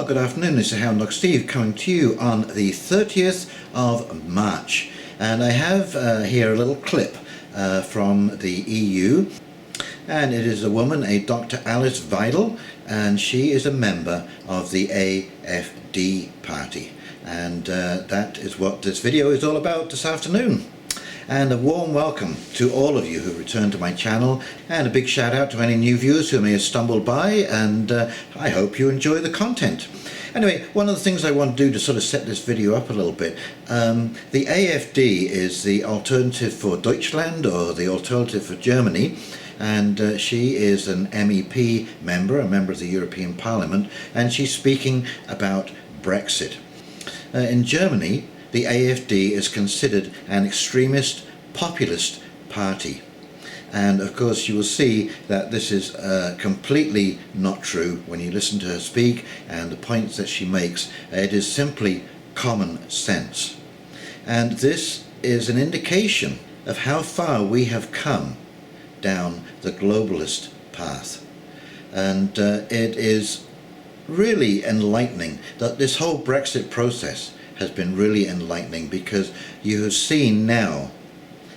Well, good afternoon, this is Hound Dog Steve coming to you on the 30th of March. And I have here a little clip from the EU. And it is a woman, a Dr. Alice WEIDEL, and she is a member of the AfD party. And that is what this video is all about this afternoon. And a warm welcome to all of you who returned to my channel, and a big shout out to any new viewers who may have stumbled by, and I hope you enjoy the content. Anyway, one of the things I want to do to sort of set this video up a little bit, the AfD is the alternative for Deutschland, or the alternative for Germany, and she is an MEP member, a member of the European Parliament, and she's speaking about Brexit. In Germany, the AfD is considered an extremist populist party, and of course you will see that this is completely not true when you listen to her speak and the points that she makes. It is simply common sense, and this is an indication of how far we have come down the globalist path. And it is really enlightening that this whole Brexit process has been really enlightening, because you have seen now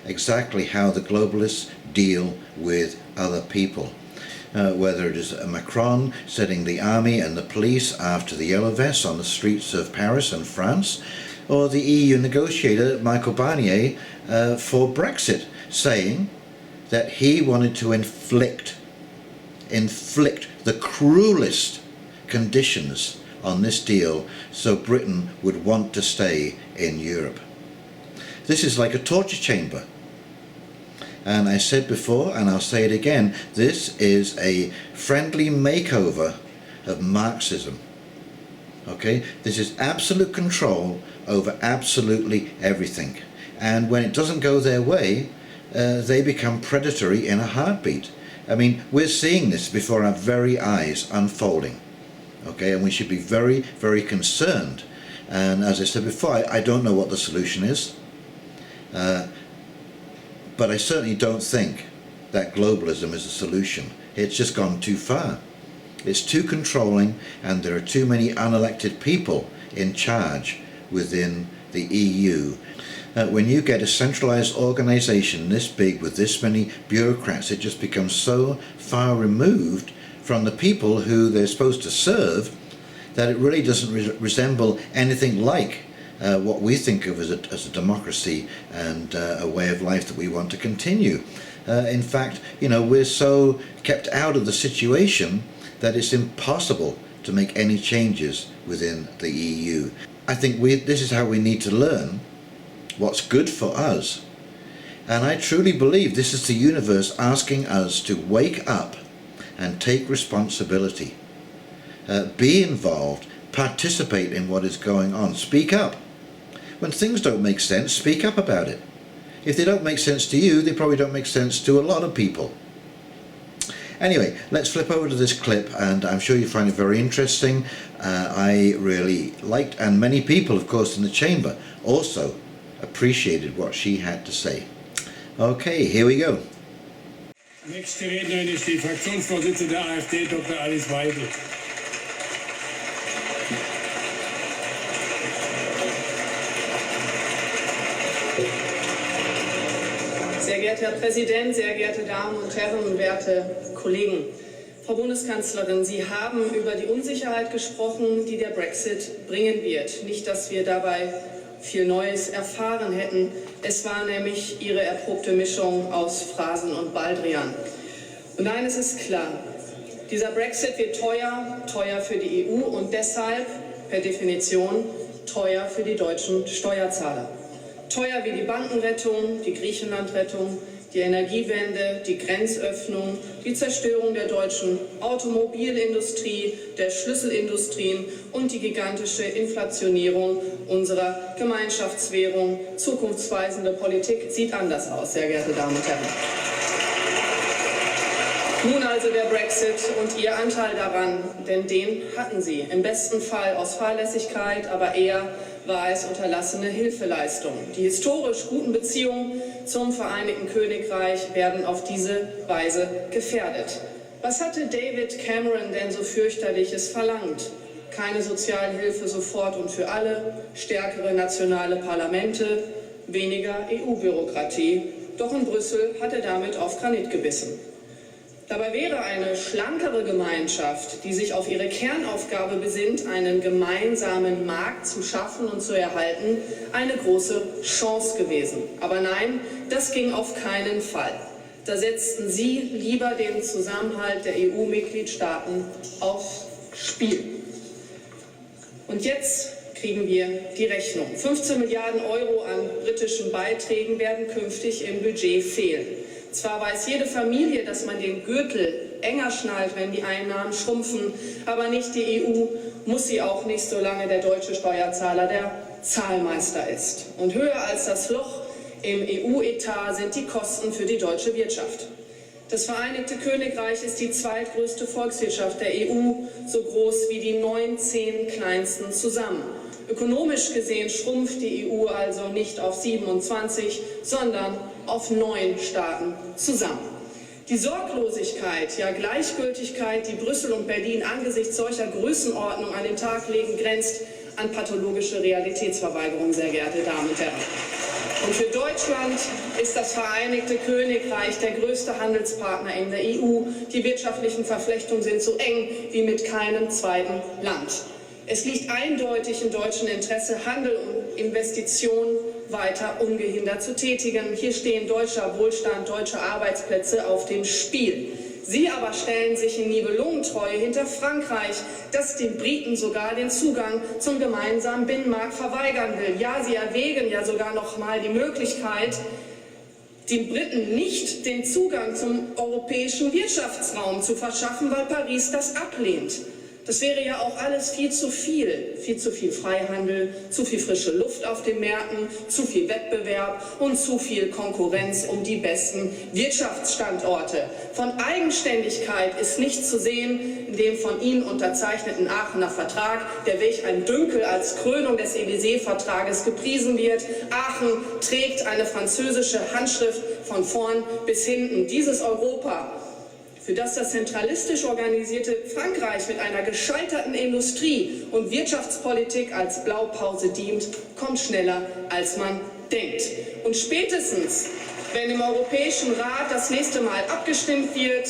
exactly how the globalists deal with other people. Whether it is Macron setting the army and the police after the yellow vests on the streets of Paris and France, or the EU negotiator Michael Barnier for Brexit, saying that he wanted to inflict the cruelest conditions on this deal so Britain would want to stay in Europe. This is like a torture chamber. And I said before, and I'll say it again, this is a friendly makeover of Marxism. Okay? This is absolute control over absolutely everything. And when it doesn't go their way, they become predatory in a heartbeat. I mean, we're seeing this before our very eyes unfolding. Okay, and we should be very, very concerned. And as I said before, I don't know what the solution is, but I certainly don't think that globalism is a solution. It's just gone too far. It's too controlling, and there are too many unelected people in charge within the EU. When you get a centralized organization this big with this many bureaucrats, it just becomes so far removed from the people who they're supposed to serve that it really doesn't resemble anything like what we think of as a democracy and a way of life that we want to continue. In fact, you know, we're so kept out of the situation that it's impossible to make any changes within the EU. I think this is how we need to learn what's good for us. And I truly believe this is the universe asking us to wake up and take responsibility. Be involved, participate in what is going on, speak up. When things don't make sense, speak up about it. If they don't make sense to you, they probably don't make sense to a lot of people. Anyway, let's flip over to this clip, and I'm sure you find it very interesting. I really liked, and many people, of course, in the chamber also appreciated what she had to say. Okay, here we go. Nächste Rednerin ist die Fraktionsvorsitzende der AfD, Dr. Alice WEIDEL. Sehr geehrter Herr Präsident, sehr geehrte Damen und Herren, werte Kollegen! Frau Bundeskanzlerin, Sie haben über die Unsicherheit gesprochen, die der Brexit bringen wird. Nicht, dass wir dabei viel Neues erfahren hätten. Es war nämlich Ihre erprobte Mischung aus Phrasen und Baldrian. Und eines ist klar, dieser Brexit wird teuer für die EU und deshalb per Definition teuer für die deutschen Steuerzahler. Teuer wie die Bankenrettung, die Griechenlandrettung, die Energiewende, die Grenzöffnung, die Zerstörung der deutschen Automobilindustrie, der Schlüsselindustrien und die gigantische Inflationierung unserer Gemeinschaftswährung. Zukunftsweisende Politik sieht anders aus, sehr geehrte Damen und Herren. Nun also der Brexit und Ihr Anteil daran, denn den hatten Sie. Im besten Fall aus Fahrlässigkeit, aber eher war es unterlassene Hilfeleistung. Die historisch guten Beziehungen zum Vereinigten Königreich werden auf diese Weise gefährdet. Was hatte David Cameron denn so fürchterliches verlangt? keine Sozialhilfe sofort und für alle, stärkere nationale Parlamente, weniger EU-Bürokratie. Doch in Brüssel hat er damit auf Granit gebissen. Dabei wäre eine schlankere Gemeinschaft, die sich auf ihre Kernaufgabe besinnt, einen gemeinsamen Markt zu schaffen und zu erhalten, eine große Chance gewesen. Aber nein, das ging auf keinen Fall. Da setzten Sie lieber den Zusammenhalt der EU-Mitgliedstaaten aufs Spiel. Und jetzt kriegen wir die Rechnung. 15 Milliarden Euro an britischen Beiträgen werden künftig im Budget fehlen. Zwar weiß jede Familie, dass man den Gürtel enger schnallt, wenn die Einnahmen schrumpfen, aber nicht die EU, muss sie auch nicht, solange der deutsche Steuerzahler der Zahlmeister ist. Und höher als das Loch im EU-Etat sind die Kosten für die deutsche Wirtschaft. Das Vereinigte Königreich ist die zweitgrößte Volkswirtschaft der EU, so groß wie die 19 kleinsten zusammen. Ökonomisch gesehen schrumpft die EU also nicht auf 27, sondern auf 9 Staaten zusammen. Die Sorglosigkeit, ja Gleichgültigkeit, die Brüssel und Berlin angesichts solcher Größenordnung an den Tag legen, grenzt an pathologische Realitätsverweigerung, sehr geehrte Damen und Herren. Und für Deutschland ist das Vereinigte Königreich der größte Handelspartner in der EU. Die wirtschaftlichen Verflechtungen sind so eng wie mit keinem zweiten Land. Es liegt eindeutig im deutschen Interesse, Handel und Investitionen weiter ungehindert zu tätigen. Hier stehen deutscher Wohlstand, deutsche Arbeitsplätze auf dem Spiel. Sie aber stellen sich in Nibelungentreue hinter Frankreich, das den Briten sogar den Zugang zum gemeinsamen Binnenmarkt verweigern will. Ja, sie erwägen ja sogar noch mal die Möglichkeit, den Briten nicht den Zugang zum europäischen Wirtschaftsraum zu verschaffen, weil Paris das ablehnt. Das wäre ja auch alles viel zu viel Freihandel, zu viel frische Luft auf den Märkten, zu viel Wettbewerb und zu viel Konkurrenz um die besten Wirtschaftsstandorte. Von Eigenständigkeit ist nichts zu sehen in dem von Ihnen unterzeichneten Aachener Vertrag, der welch ein Dünkel als Krönung des Élysée-Vertrages gepriesen wird. Aachen trägt eine französische Handschrift von vorn bis hinten. Dieses Europa, für das das zentralistisch organisierte Frankreich mit einer gescheiterten Industrie- und Wirtschaftspolitik als Blaupause dient, kommt schneller, als man denkt. Und spätestens, wenn im Europäischen Rat das nächste Mal abgestimmt wird,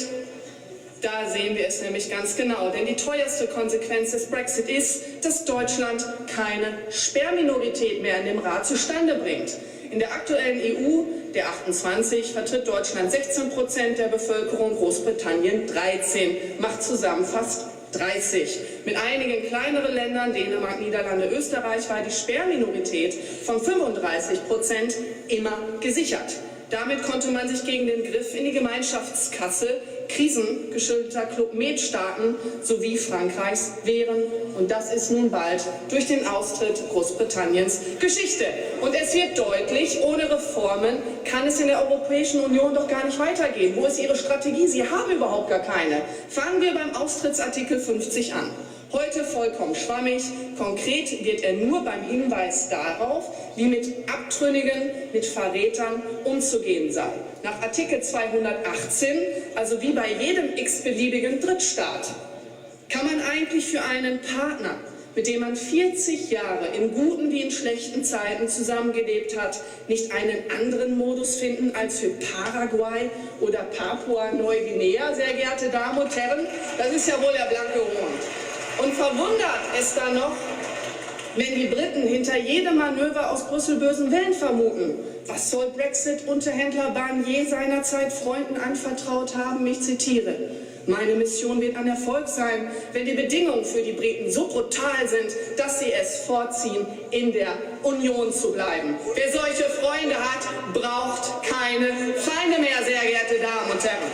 da sehen wir es nämlich ganz genau. Denn die teuerste Konsequenz des Brexit ist, dass Deutschland keine Sperrminorität mehr in dem Rat zustande bringt. In der aktuellen EU, der 28, vertritt Deutschland 16% der Bevölkerung, Großbritannien 13, macht zusammen fast 30. Mit einigen kleineren Ländern, Dänemark, Niederlande, Österreich, war die Sperrminorität von 35% immer gesichert. Damit konnte man sich gegen den Griff in die Gemeinschaftskasse krisengeschuldeter Club-Med-Staaten sowie Frankreichs wehren. Und das ist nun bald durch den Austritt Großbritanniens Geschichte. Und es wird deutlich, ohne Reformen kann es in der Europäischen Union doch gar nicht weitergehen. Wo ist Ihre Strategie? Sie haben überhaupt gar keine. Fangen wir beim Austrittsartikel 50 an. Heute vollkommen schwammig. Konkret wird er nur beim Hinweis darauf, wie mit Abtrünnigen, mit Verrätern umzugehen sei. Nach Artikel 218, also wie bei jedem x-beliebigen Drittstaat, kann man eigentlich für einen Partner, mit dem man 40 Jahre in guten wie in schlechten Zeiten zusammengelebt hat, nicht einen anderen Modus finden als für Paraguay oder Papua-Neuguinea, sehr geehrte Damen und Herren? Das ist ja wohl der blanke Hohn. Und verwundert es dann noch, wenn die Briten hinter jedem Manöver aus Brüssel bösen Willen vermuten. Was soll Brexit-Unterhändler Barnier seinerzeit Freunden anvertraut haben? Ich zitiere: Meine Mission wird ein Erfolg sein, wenn die Bedingungen für die Briten so brutal sind, dass sie es vorziehen, in der Union zu bleiben. Wer solche Freunde hat, braucht keine Feinde mehr, sehr geehrte Damen und Herren.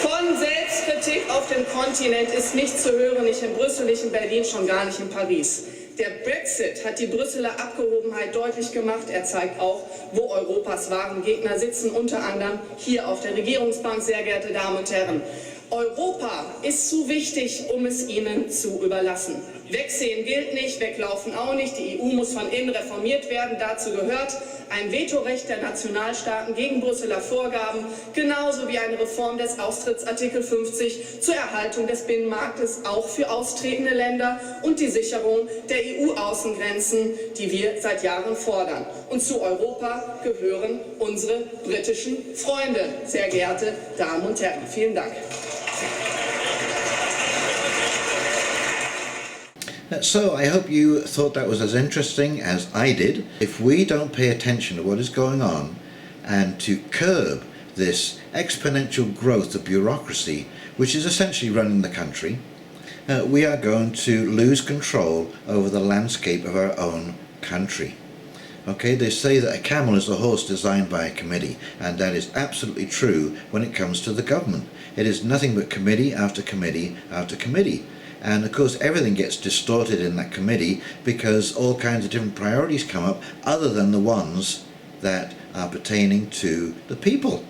Von Selbstkritik auf dem Kontinent ist nichts zu hören, nicht in Brüssel, nicht in Berlin, schon gar nicht in Paris. Der Brexit hat die Brüsseler Abgehobenheit deutlich gemacht. Er zeigt auch, wo Europas wahren Gegner sitzen, unter anderem hier auf der Regierungsbank, sehr geehrte Damen und Herren. Europa ist zu wichtig, um es ihnen zu überlassen. Wegsehen gilt nicht, weglaufen auch nicht. Die EU muss von innen reformiert werden. Dazu gehört ein Vetorecht der Nationalstaaten gegen Brüsseler Vorgaben, genauso wie eine Reform des Austrittsartikel 50 zur Erhaltung des Binnenmarktes auch für austretende Länder und die Sicherung der EU-Außengrenzen, die wir seit Jahren fordern. Und zu Europa gehören unsere britischen Freunde, sehr geehrte Damen und Herren. Vielen Dank. So I hope you thought that was as interesting as I did. If we don't pay attention to what is going on and to curb this exponential growth of bureaucracy, which is essentially running the country, we are going to lose control over the landscape of our own country. Okay, they say that a camel is a horse designed by a committee, and that is absolutely true when it comes to the government. It is nothing but committee after committee after committee. And of course everything gets distorted in that committee because all kinds of different priorities come up other than the ones that are pertaining to the people.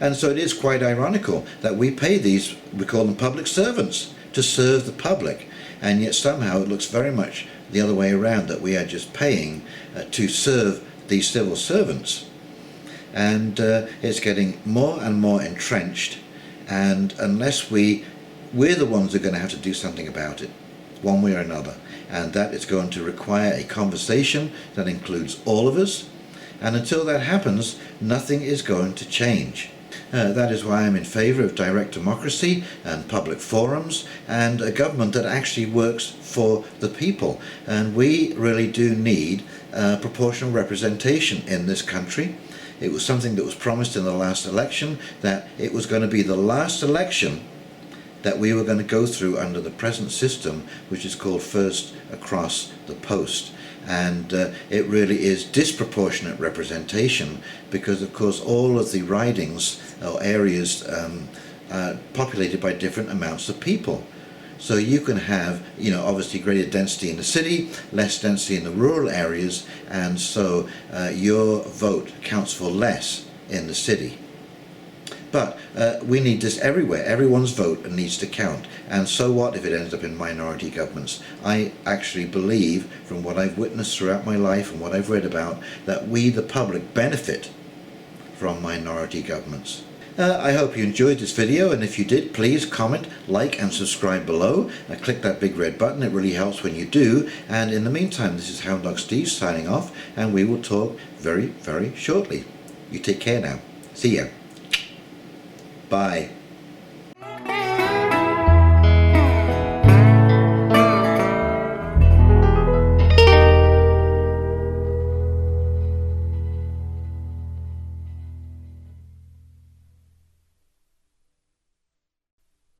And so it is quite ironical that we pay these, we call them public servants, to serve the public, and yet somehow it looks very much the other way around, that we are just paying to serve these civil servants. And it's getting more and more entrenched, and unless we're the ones who are going to have to do something about it, one way or another, and that is going to require a conversation that includes all of us, and until that happens, nothing is going to change. That is why I'm in favour of direct democracy and public forums and a government that actually works for the people. And we really do need proportional representation in this country. It was something that was promised in the last election, that it was going to be the last election that we were going to go through under the present system, which is called first across the post. And it really is disproportionate representation because, of course, all of the ridings or areas are populated by different amounts of people. So you can have, obviously greater density in the city, less density in the rural areas, and so your vote counts for less in the city. But we need this everywhere. Everyone's vote needs to count. And so what if it ends up in minority governments? I actually believe, from what I've witnessed throughout my life and what I've read about, that we, the public, benefit from minority governments. I hope you enjoyed this video, and if you did, please comment, like and subscribe below. Click that big red button, it really helps when you do. And in the meantime, this is Hound Dog Steve signing off, and we will talk very, very shortly. You take care now. See ya. Bye.